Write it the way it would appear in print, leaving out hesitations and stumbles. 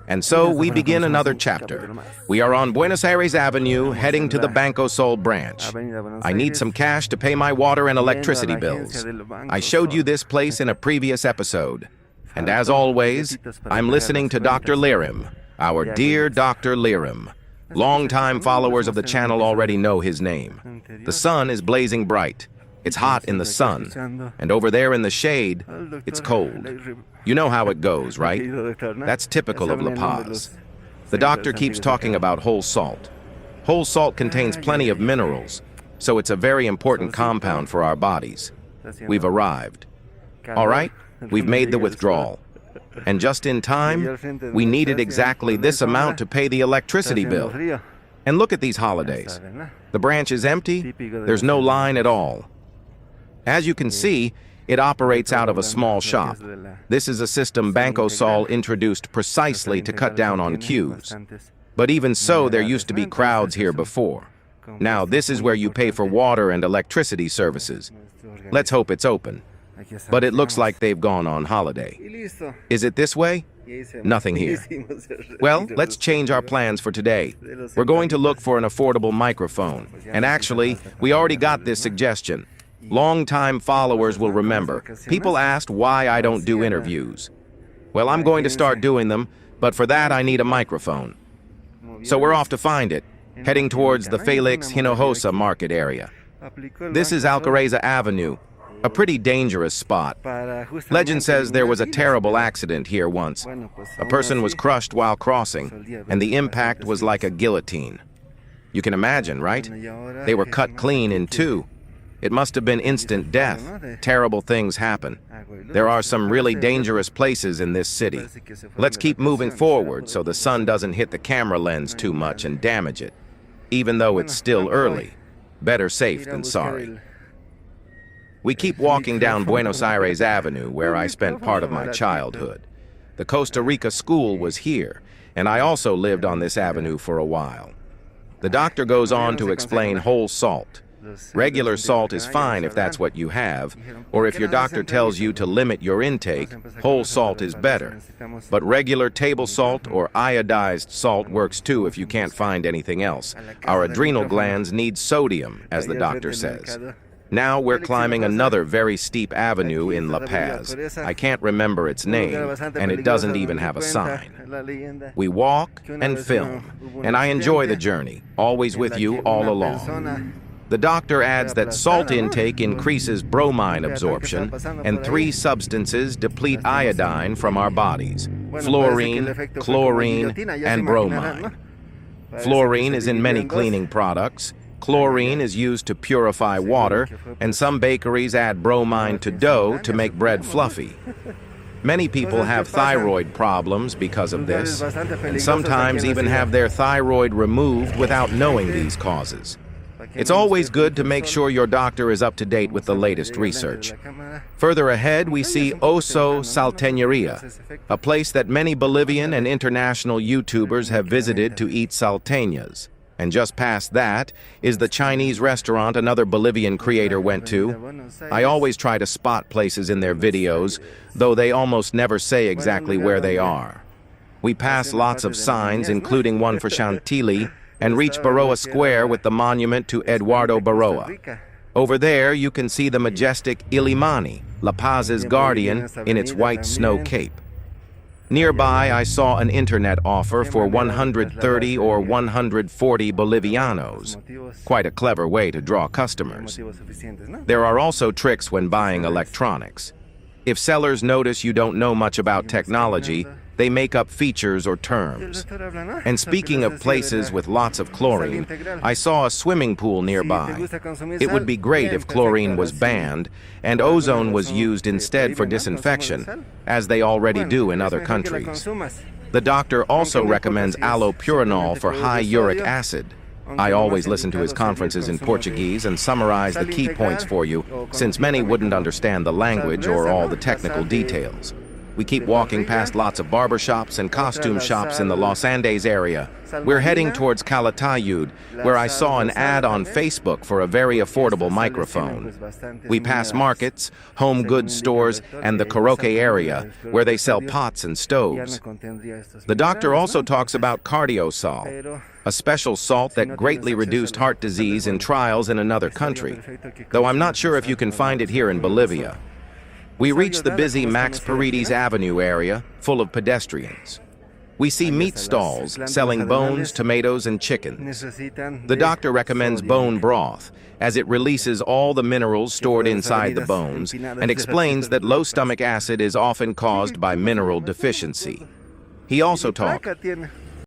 And so we begin another chapter. We are on Buenos Aires Avenue, heading to the Banco Sol branch. I need some cash to pay my water and electricity bills. I showed you this place in a previous episode. And as always, I'm listening to Dr. Lirim, our dear Dr. Lirim. Longtime followers of the channel already know his name. The sun is blazing bright. It's hot in the sun, and over there in the shade, it's cold. You know how it goes, right? That's typical of La Paz. The doctor keeps talking about whole salt. Whole salt contains plenty of minerals, so it's a very important compound for our bodies. We've arrived. All right, we've made the withdrawal. And just in time, we needed exactly this amount to pay the electricity bill. And look at these holidays. The branch is empty, there's no line at all. As you can see, it operates out of a small shop. This is a system Banco Sol introduced precisely to cut down on queues. But even so, there used to be crowds here before. Now, this is where you pay for water and electricity services. Let's hope it's open. But it looks like they've gone on holiday. Is it this way? Nothing here. Well, let's change our plans for today. We're going to look for an affordable microphone. And actually, we already got this suggestion. Long-time followers will remember. People asked why I don't do interviews. Well, I'm going to start doing them, but for that I need a microphone. So we're off to find it, heading towards the Felix Hinojosa market area. This is Alcareza Avenue, a pretty dangerous spot. Legend says there was a terrible accident here once. A person was crushed while crossing, and the impact was like a guillotine. You can imagine, right? They were cut clean in two. It must have been instant death. Terrible things happen. There are some really dangerous places in this city. Let's keep moving forward so the sun doesn't hit the camera lens too much and damage it. Even though it's still early. Better safe than sorry. We keep walking down Buenos Aires Avenue, where I spent part of my childhood. The Costa Rica school was here, and I also lived on this avenue for a while. The doctor goes on to explain whole salt. Regular salt is fine if that's what you have, or if your doctor tells you to limit your intake, whole salt is better. But regular table salt or iodized salt works too if you can't find anything else. Our adrenal glands need sodium, as the doctor says. Now we're climbing another very steep avenue in La Paz. I can't remember its name, and it doesn't even have a sign. We walk and film, and I enjoy the journey, always with you all along. The doctor adds that salt intake increases bromine absorption, and 3 substances deplete iodine from our bodies: fluorine, chlorine, and bromine. Fluorine is in many cleaning products. Chlorine is used to purify water, and some bakeries add bromine to dough to make bread fluffy. Many people have thyroid problems because of this, and sometimes even have their thyroid removed without knowing these causes. It's always good to make sure your doctor is up to date with the latest research. Further ahead, we see Oso Salteñeria, a place that many Bolivian and international YouTubers have visited to eat salteñas. And just past that is the Chinese restaurant another Bolivian creator went to. I always try to spot places in their videos, though they almost never say exactly where they are. We pass lots of signs, including one for Chantilly, and reach Baroa Square with the monument to Eduardo Baroa. Over there, you can see the majestic Illimani, La Paz's guardian, in its white snow cape. Nearby, I saw an internet offer for 130 or 140 Bolivianos. Quite a clever way to draw customers. There are also tricks when buying electronics. If sellers notice you don't know much about technology, they make up features or terms. And speaking of places with lots of chlorine, I saw a swimming pool nearby. It would be great if chlorine was banned and ozone was used instead for disinfection, as they already do in other countries. The doctor also recommends allopurinol for high uric acid. I always listen to his conferences in Portuguese and summarize the key points for you, since many wouldn't understand the language or all the technical details. We keep walking past lots of barbershops and costume shops in the Los Andes area. We're heading towards Calatayud, where I saw an ad on Facebook for a very affordable microphone. We pass markets, home goods stores, and the karaoke area, where they sell pots and stoves. The doctor also talks about cardiosol, a special salt that greatly reduced heart disease in trials in another country, though I'm not sure if you can find it here in Bolivia. We reach the busy Max Paredes Avenue area, full of pedestrians. We see meat stalls selling bones, tomatoes, and chickens. The doctor recommends bone broth, as it releases all the minerals stored inside the bones, and explains that low stomach acid is often caused by mineral deficiency. He also talks